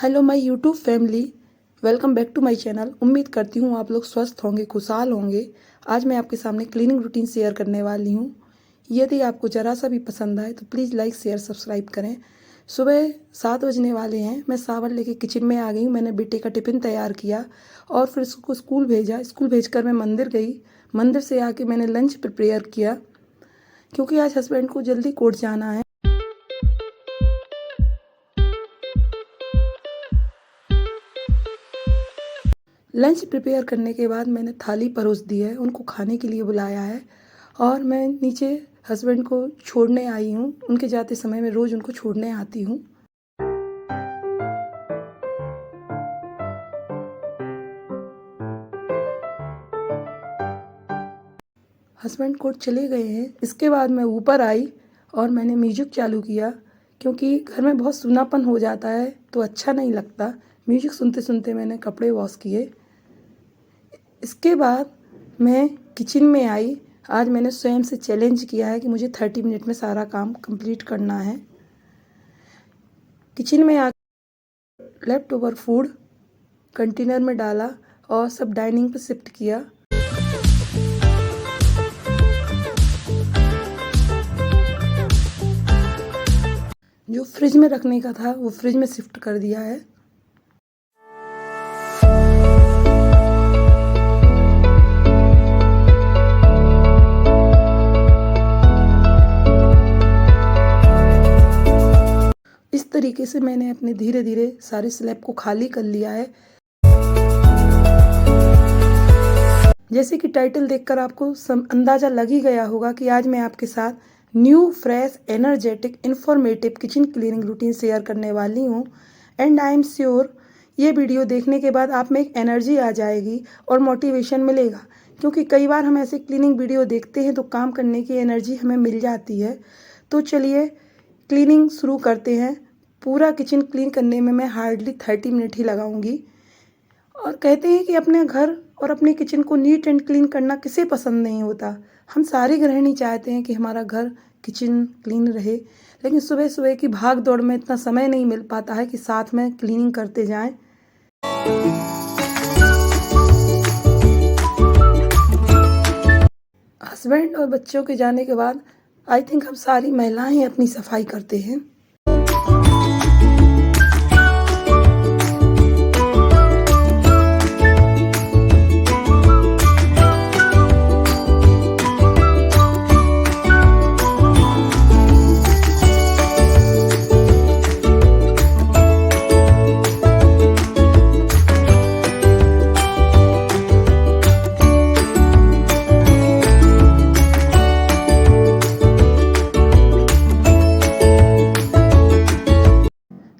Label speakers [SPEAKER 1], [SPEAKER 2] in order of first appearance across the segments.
[SPEAKER 1] Hello my YouTube family, welcome back to my channel. उम्मीद करती हूँ आप लोग स्वस्थ होंगे, खुशहाल होंगे। आज मैं आपके सामने क्लीनिंग रूटीन शेयर करने वाली हूँ। यदि आपको ज़रा सा भी पसंद आए तो प्लीज़ लाइक शेयर सब्सक्राइब करें। सुबह 7 बजने वाले हैं, मैं सावन लेके किचन में आ गई हूँ। मैंने बेटे का टिफ़िन तैयार किया और फिर उसको स्कूल भेजा। स्कूल भेजकर मैं मंदिर गई। मंदिर से आके मैंने लंच प्रिपेयर किया क्योंकि आज हस्बैंड को जल्दी कोर्ट जाना है। लंच प्रिपेयर करने के बाद मैंने थाली परोस दी है, उनको खाने के लिए बुलाया है और मैं नीचे हस्बैंड को छोड़ने आई हूँ। उनके जाते समय मैं रोज़ उनको छोड़ने आती हूँ। हस्बैंड कोर्ट चले गए हैं। इसके बाद मैं ऊपर आई और मैंने म्यूजिक चालू किया क्योंकि घर में बहुत सूनापन हो जाता है तो अच्छा नहीं लगता। म्यूजिक सुनते सुनते मैंने कपड़े वॉश किए। इसके बाद मैं किचन में आई। आज मैंने स्वयं से चैलेंज किया है कि मुझे 30 मिनट में सारा काम कंप्लीट करना है। किचन में आकर लेफ्ट ओवर फूड कंटेनर में डाला और सब डाइनिंग पर शिफ्ट किया। जो फ्रिज में रखने का था वो फ्रिज में शिफ्ट कर दिया है। इस तरीके से मैंने अपने धीरे धीरे सारे स्लैब को खाली कर लिया है। जैसे कि टाइटल देखकर आपको अंदाज़ा लग ही गया होगा कि आज मैं आपके साथ new fresh energetic informative kitchen cleaning routine share करने वाली हूँ। एंड आई एम श्योर ये वीडियो देखने के बाद आप में एक एनर्जी आ जाएगी और मोटिवेशन मिलेगा, क्योंकि कई बार हम ऐसे क्लीनिंग वीडियो देखते हैं तो काम करने की एनर्जी हमें मिल जाती है। तो चलिए क्लीनिंग शुरू करते हैं। पूरा किचन क्लीन करने में मैं हार्डली 30 मिनट ही लगाऊंगी। और कहते हैं कि अपने घर और अपने किचन को नीट एंड क्लीन करना किसे पसंद नहीं होता। हम सारी गृहिणी चाहते हैं कि हमारा घर किचन क्लीन रहे, लेकिन सुबह सुबह की भाग दौड़ में इतना समय नहीं मिल पाता है कि साथ में क्लीनिंग करते जाएं। हस्बैंड और बच्चों के जाने के बाद आई थिंक हम सारी महिलाएं ही अपनी सफाई करते हैं।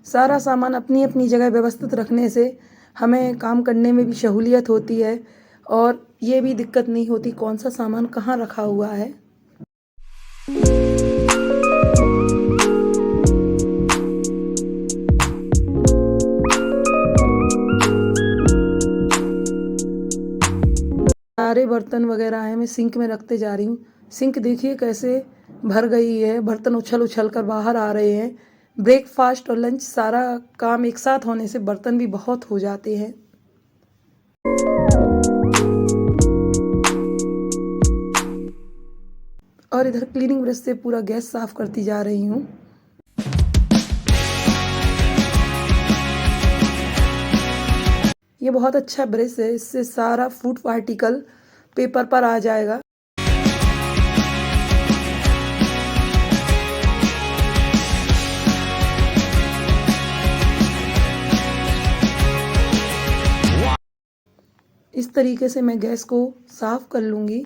[SPEAKER 1] सारा सामान अपनी अपनी जगह व्यवस्थित रखने से हमें काम करने में भी सहूलियत होती है और ये भी दिक्कत नहीं होती कौन सा सामान कहाँ रखा हुआ है। सारे बर्तन वगैरह हैं, मैं सिंक में रखते जा रही हूँ। सिंक देखिए कैसे भर गई है, बर्तन उछल उछल कर बाहर आ रहे हैं। ब्रेकफास्ट और लंच सारा काम एक साथ होने से बर्तन भी बहुत हो जाते हैं। और इधर क्लीनिंग ब्रश से पूरा गैस साफ करती जा रही हूँ। ये बहुत अच्छा ब्रश है, इससे सारा फूड पार्टिकल पेपर पर आ जाएगा। इस तरीके से मैं गैस को साफ कर लूँगी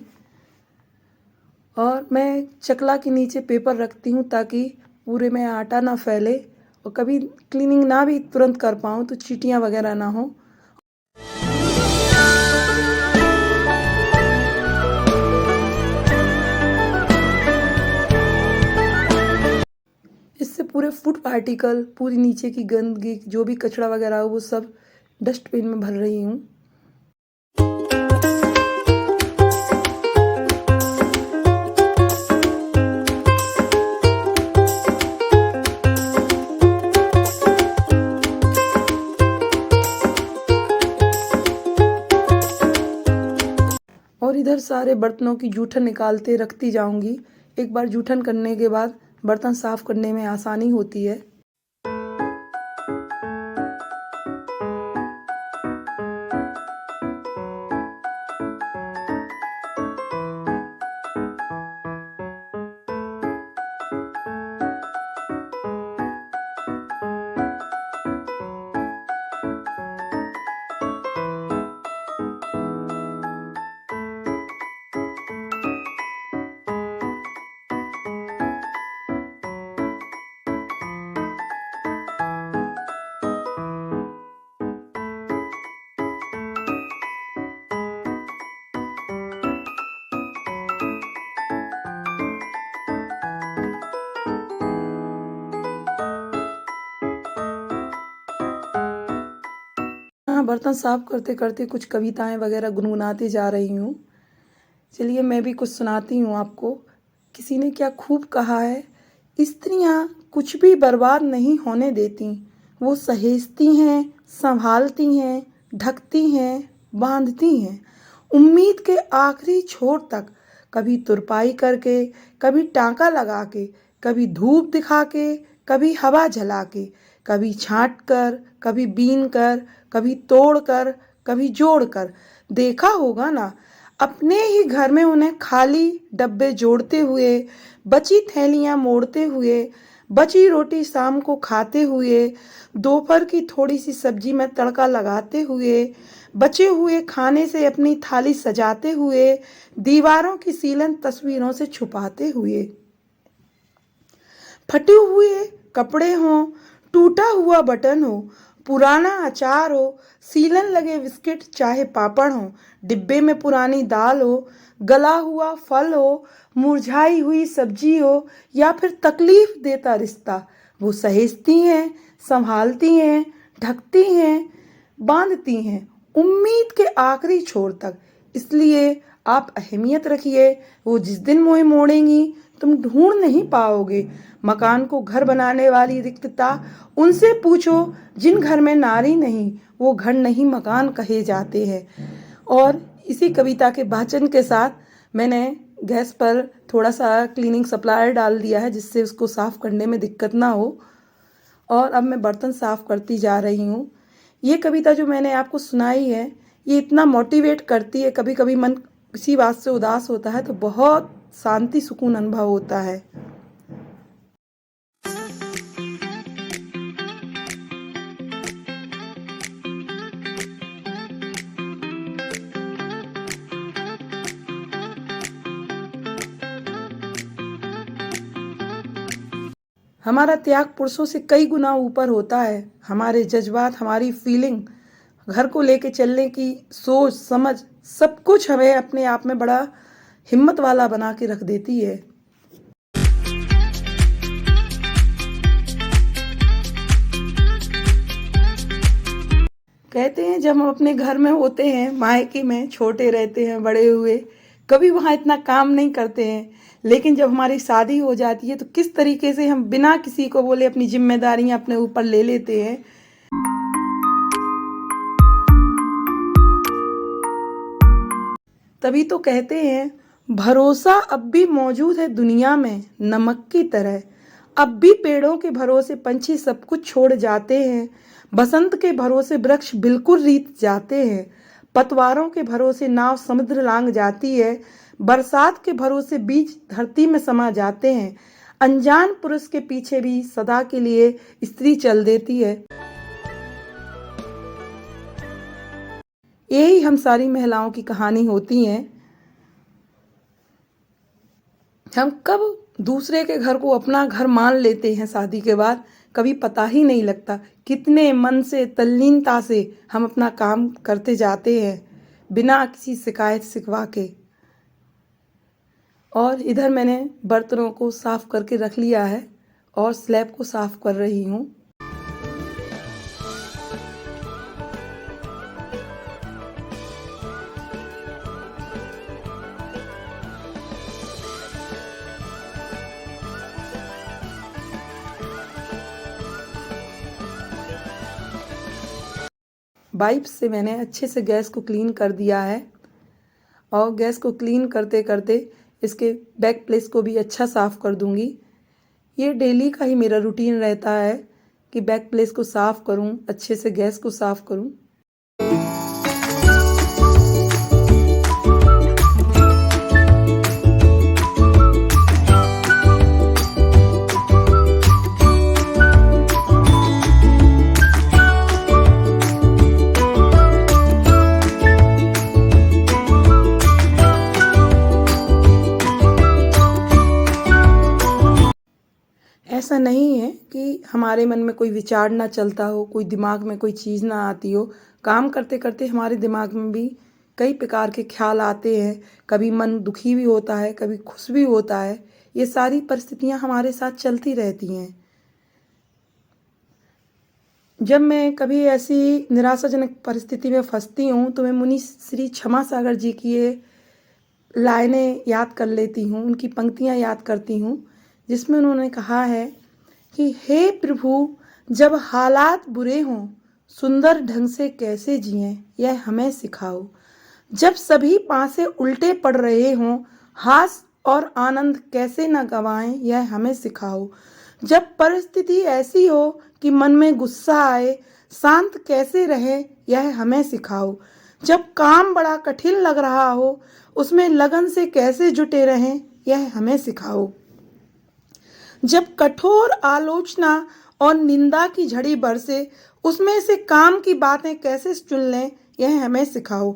[SPEAKER 1] और मैं चकला के नीचे पेपर रखती हूँ ताकि पूरे में आटा ना फैले और कभी क्लीनिंग ना भी तुरंत कर पाऊँ तो चींटियाँ वगैरह ना हो। इससे पूरे फूड पार्टिकल, पूरी नीचे की गंदगी, जो भी कचरा वगैरह हो वो सब डस्टबिन में भर रही हूँ। सारे बर्तनों की जूठन निकालते रखती जाऊंगी। एक बार जूठन करने के बाद बर्तन साफ करने में आसानी होती है। बर्तन साफ करते करते कुछ कविताएं वगैरह गुनगुनाती जा रही हूँ। चलिए मैं भी कुछ सुनाती हूँ आपको। किसी ने क्या खूब कहा है, स्त्रियाँ कुछ भी बर्बाद नहीं होने देती, वो सहेजती हैं, संभालती हैं, ढकती हैं, बांधती हैं, उम्मीद के आखिरी छोर तक, कभी तुरपाई करके, कभी टाँका लगा के, कभी धूप दिखा के, कभी हवा झला के, कभी छाँट कर, कभी बीन कर, कभी तोड़ कर, कभी जोड़ कर। देखा होगा ना अपने ही घर में उन्हें खाली डब्बे जोड़ते हुए, बची थैलियाँ मोड़ते हुए, बची रोटी शाम को खाते हुए, दोपहर की थोड़ी सी सब्जी में तड़का लगाते हुए, बचे हुए खाने से अपनी थाली सजाते हुए, दीवारों की सीलन तस्वीरों से छुपाते हुए। फटे हुए कपड़े हों, टूटा हुआ बटन हो, पुराना अचार हो, सीलन लगे बिस्किट चाहे पापड़ हो, डिब्बे में पुरानी दाल हो, गला हुआ फल हो, मुरझाई हुई सब्जी हो, या फिर तकलीफ देता रिश्ता, वो सहेजती हैं, संभालती हैं, ढकती हैं, बांधती हैं, उम्मीद के आखिरी छोर तक। इसलिए आप अहमियत रखिए, वो जिस दिन मोह मोड़ेंगी तुम ढूंढ नहीं पाओगे। मकान को घर बनाने वाली रिक्तता उनसे पूछो जिन घर में नारी नहीं, वो घर नहीं मकान कहे जाते हैं। और इसी कविता के वाचन के साथ मैंने गैस पर थोड़ा सा क्लीनिंग सप्लायर डाल दिया है जिससे उसको साफ़ करने में दिक्कत ना हो। और अब मैं बर्तन साफ़ करती जा रही हूँ। ये कविता जो मैंने आपको सुनाई है ये इतना मोटिवेट करती है, कभी कभी मन किसी बात से उदास होता है तो बहुत शांति सुकून अनुभव होता है। हमारा त्याग पुरुषों से कई गुना ऊपर होता है। हमारे जज्बात, हमारी फीलिंग, घर को लेके चलने की सोच समझ, सब कुछ हमें अपने आप में बड़ा हिम्मत वाला बना के रख देती है। कहते हैं जब हम अपने घर में होते हैं, मायके में छोटे रहते हैं, बड़े हुए, कभी वहाँ इतना काम नहीं करते हैं, लेकिन जब हमारी शादी हो जाती है तो किस तरीके से हम बिना किसी को बोले अपनी जिम्मेदारियां अपने ऊपर ले लेते हैं। तभी तो कहते हैं भरोसा अब भी मौजूद है दुनिया में नमक की तरह। अब भी पेड़ों के भरोसे पंछी सब कुछ छोड़ जाते हैं, बसंत के भरोसे वृक्ष बिल्कुल रीत जाते हैं, पतवारों के भरोसे नाव समुद्र लांग जाती है, बरसात के भरोसे बीज धरती में समा जाते हैं, अनजान पुरुष के पीछे भी सदा के लिए स्त्री चल देती है। यही हम सारी महिलाओं की कहानी होती है। हम कब दूसरे के घर को अपना घर मान लेते हैं शादी के बाद, कभी पता ही नहीं लगता। कितने मन से, तल्लीनता से हम अपना काम करते जाते हैं बिना किसी शिकायत शिकवा के। और इधर मैंने बर्तनों को साफ़ करके रख लिया है और स्लैब को साफ़ कर रही हूँ। वाइप से मैंने अच्छे से गैस को क्लीन कर दिया है। और गैस को क्लीन करते करते इसके बैक प्लेस को भी अच्छा साफ़ कर दूंगी। ये डेली का ही मेरा रूटीन रहता है कि बैक प्लेस को साफ़ करूं, अच्छे से गैस को साफ़ करूं। ऐसा नहीं है कि हमारे मन में कोई विचार ना चलता हो, कोई दिमाग में कोई चीज़ ना आती हो। काम करते करते हमारे दिमाग में भी कई प्रकार के ख्याल आते हैं। कभी मन दुखी भी होता है, कभी खुश भी होता है। ये सारी परिस्थितियां हमारे साथ चलती रहती हैं। जब मैं कभी ऐसी निराशाजनक परिस्थिति में फंसती हूँ तो मैं मुनि श्री क्षमा सागर जी की ये लाइनें याद कर लेती हूँ, उनकी पंक्तियाँ याद करती हूँ, जिसमें उन्होंने कहा है कि हे प्रभु, जब हालात बुरे हों सुंदर ढंग से कैसे जिएं यह हमें सिखाओ। जब सभी पासे उल्टे पड़ रहे हों हास और आनंद कैसे न गवाएं यह हमें सिखाओ। जब परिस्थिति ऐसी हो कि मन में गुस्सा आए शांत कैसे रहे यह हमें सिखाओ। जब काम बड़ा कठिन लग रहा हो उसमें लगन से कैसे जुटे रहें यह हमें सिखाओ। जब कठोर आलोचना और निंदा की झड़ी बरसे उसमें से काम की बातें कैसे चुन लें यह हमें सिखाओ।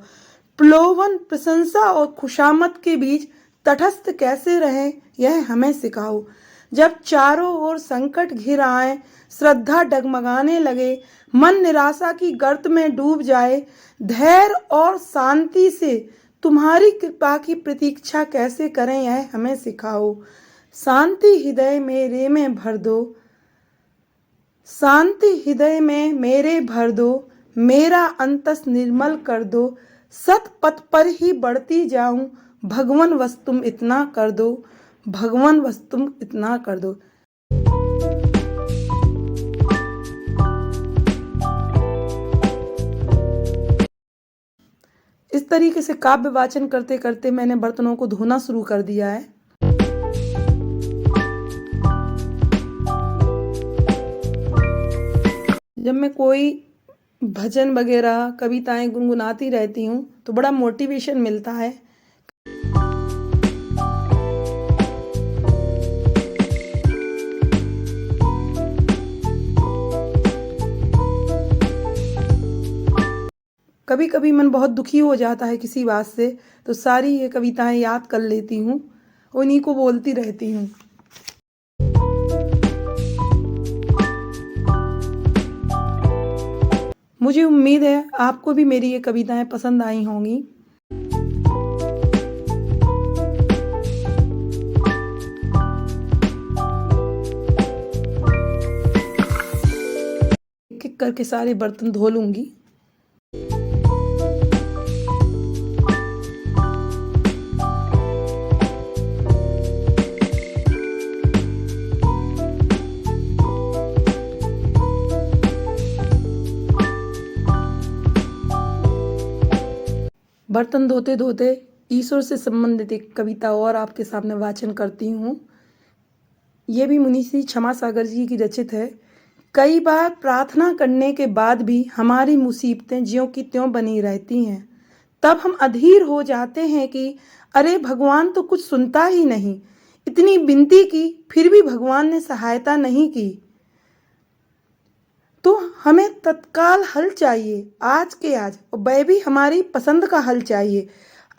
[SPEAKER 1] प्रलोभन प्रशंसा और खुशामद के बीच तटस्थ कैसे रहें यह हमें सिखाओ। जब चारों ओर संकट घिर आए श्रद्धा डगमगाने लगे मन निराशा की गर्त में डूब जाए धैर्य और शांति से तुम्हारी कृपा की प्रतीक्षा कैसे करें यह हमें सिखाओ। शांति हृदय मेरे में भर दो, शांति हृदय में मेरे भर दो, मेरा अंतस निर्मल कर दो, सत पथ पर ही बढ़ती जाऊं, भगवन बस तुम इतना कर दो, भगवन बस तुम इतना कर दो। इस तरीके से काव्य वाचन करते करते मैंने बर्तनों को धोना शुरू कर दिया है। जब मैं कोई भजन वगैरह कविताएं गुनगुनाती रहती हूँ तो बड़ा मोटिवेशन मिलता है। कभी कभी मन बहुत दुखी हो जाता है किसी बात से तो सारी ये कविताएं याद कर लेती हूँ, उन्हीं को बोलती रहती हूँ। मुझे उम्मीद है आपको भी मेरी ये कविताएं पसंद आई होंगी। एक-एक करके सारे बर्तन धो लूंगी। बर्तन धोते धोते ईश्वर से संबंधित एक कविता और आपके सामने वाचन करती हूँ। ये भी मुनि श्री क्षमा सागर जी की रचित है। कई बार प्रार्थना करने के बाद भी हमारी मुसीबतें ज्यों की त्यों बनी रहती हैं। तब हम अधीर हो जाते हैं कि अरे भगवान तो कुछ सुनता ही नहीं। इतनी विनती की फिर भी भगवान ने सहायता नहीं की। तो हमें तत्काल हल चाहिए, आज के आज, और वह भी हमारी पसंद का हल चाहिए।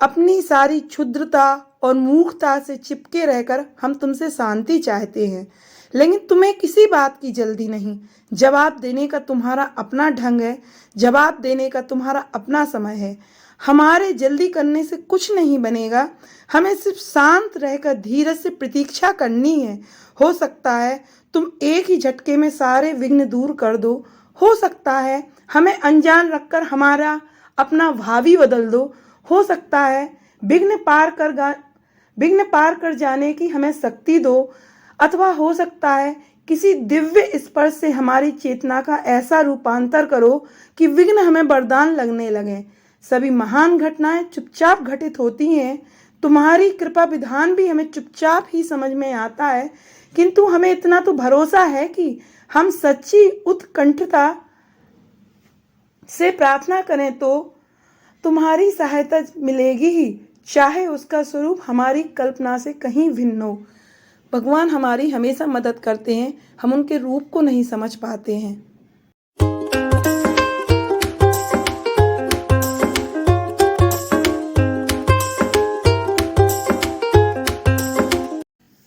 [SPEAKER 1] अपनी सारी क्षुद्रता और मूर्खता से चिपके रहकर हम तुमसे शांति चाहते हैं, लेकिन तुम्हें किसी बात की जल्दी नहीं। जवाब देने का तुम्हारा अपना ढंग है, जवाब देने का तुम्हारा अपना समय है। हमारे जल्दी करने से कुछ नहीं बनेगा। हमें सिर्फ शांत रहकर धीरज से प्रतीक्षा करनी है। हो सकता है तुम एक ही झटके में सारे विघ्न दूर कर दो। हो सकता है हमें अनजान रखकर हमारा अपना भावी बदल दो। हो सकता है विघ्न पार कर जाने की हमें शक्ति दो, अथवा हो सकता है किसी दिव्य स्पर्श से हमारी चेतना का ऐसा रूपांतर करो कि विघ्न हमें वरदान लगने लगे। सभी महान घटनाएं चुपचाप घटित होती हैं। तुम्हारी कृपा विधान भी हमें चुपचाप ही समझ में आता है, किंतु हमें इतना तो भरोसा है कि हम सच्ची उत्कंठता से प्रार्थना करें तो तुम्हारी सहायता मिलेगी ही, चाहे उसका स्वरूप हमारी कल्पना से कहीं भिन्न हो। भगवान हमारी हमेशा मदद करते हैं, हम उनके रूप को नहीं समझ पाते हैं।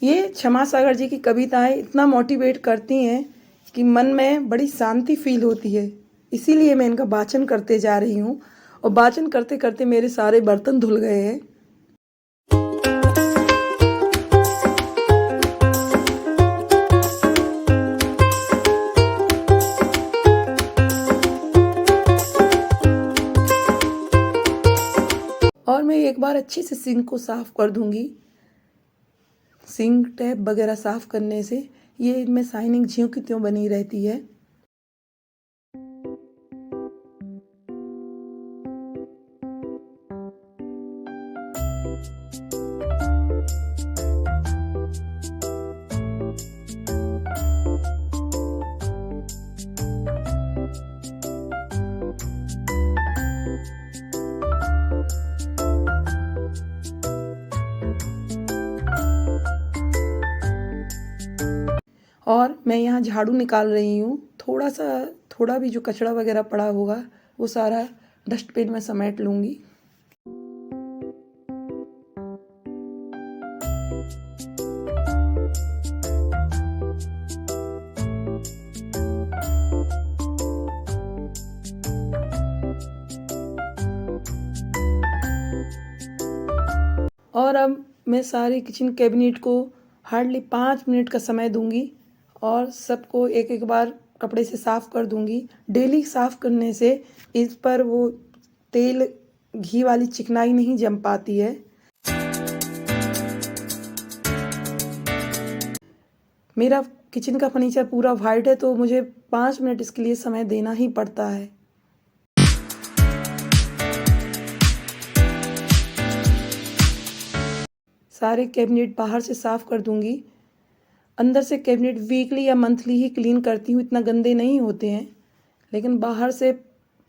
[SPEAKER 1] ये क्षमा सागर जी की कविताएं इतना मोटिवेट करती हैं कि मन में बड़ी शांति फील होती है। इसीलिए मैं इनका वाचन करते जा रही हूँ, और वाचन करते करते मेरे सारे बर्तन धुल गए हैं। और मैं एक बार अच्छे से सिंक को साफ कर दूंगी। सिंक टैप वगैरह साफ करने से ये इनमें शाइनिंग ज्यों की त्यों बनी रहती है। और मैं यहाँ झाड़ू निकाल रही हूँ। थोड़ा भी जो कचरा वगैरह पड़ा होगा वो सारा डस्टबिन में समेट लूँगी। और अब मैं सारे किचन कैबिनेट को हार्डली 5 मिनट का समय दूंगी और सबको एक एक बार कपड़े से साफ़ कर दूंगी। डेली साफ़ करने से इस पर वो तेल घी वाली चिकनाई नहीं जम पाती है। मेरा किचन का फर्नीचर पूरा वाइट है, तो मुझे 5 मिनट इसके लिए समय देना ही पड़ता है। सारे कैबिनेट बाहर से साफ़ कर दूंगी। अंदर से कैबिनेट वीकली या मंथली ही क्लीन करती हूँ, इतना गंदे नहीं होते हैं, लेकिन बाहर से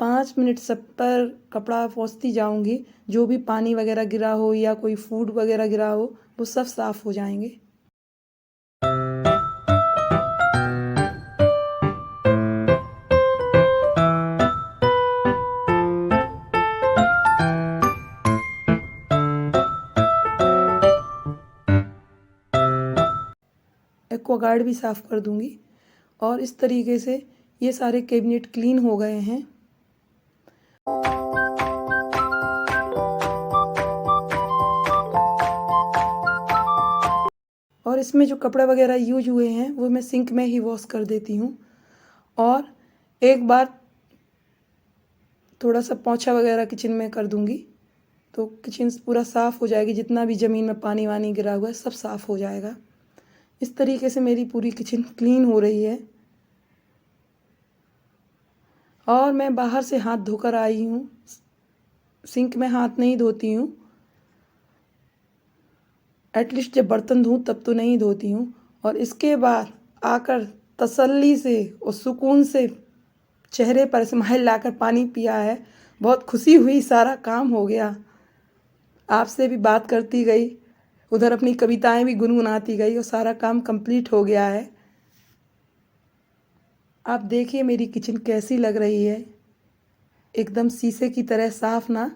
[SPEAKER 1] 5 मिनट सब पर कपड़ा पोंछती जाऊंगी। जो भी पानी वगैरह गिरा हो या कोई फूड वगैरह गिरा हो वो सब साफ़ हो जाएंगे। एक्वागार्ड भी साफ़ कर दूंगी। और इस तरीके से ये सारे कैबिनेट क्लीन हो गए हैं। और इसमें जो कपड़ा वगैरह यूज हुए हैं वो मैं सिंक में ही वॉश कर देती हूँ। और एक बार थोड़ा सा पोंछा वगैरह किचन में कर दूंगी, तो किचन पूरा साफ़ हो जाएगी। जितना भी ज़मीन में पानी वानी गिरा हुआ है सब साफ़ हो जाएगा। इस तरीके से मेरी पूरी किचन क्लीन हो रही है। और मैं बाहर से हाथ धोकर आई हूँ, सिंक में हाथ नहीं धोती हूँ। एटलीस्ट जब बर्तन धोऊँ तब तो नहीं धोती हूँ। और इसके बाद आकर तसल्ली से और सुकून से चेहरे पर स्माइल लाकर पानी पिया है। बहुत खुशी हुई, सारा काम हो गया। आपसे भी बात करती गई, उधर अपनी कविताएं भी गुनगुनाती गई और सारा काम कंप्लीट हो गया है। आप देखिए मेरी किचन कैसी लग रही है, एकदम शीशे की तरह साफ ना।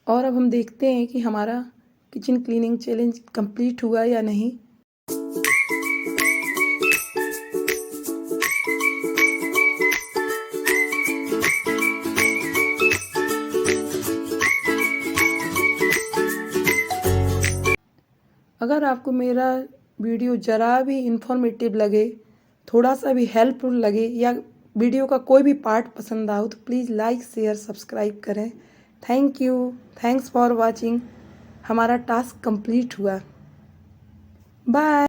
[SPEAKER 1] और अब हम देखते हैं कि हमारा किचन क्लीनिंग चैलेंज कंप्लीट हुआ या नहीं। अगर आपको मेरा वीडियो ज़रा भी इंफॉर्मेटिव लगे, थोड़ा सा भी हेल्पफुल लगे या वीडियो का कोई भी पार्ट पसंद आओ तो प्लीज़ लाइक शेयर सब्सक्राइब करें। Thank you, thanks for watching. हमारा टास्क कंप्लीट हुआ। बाय।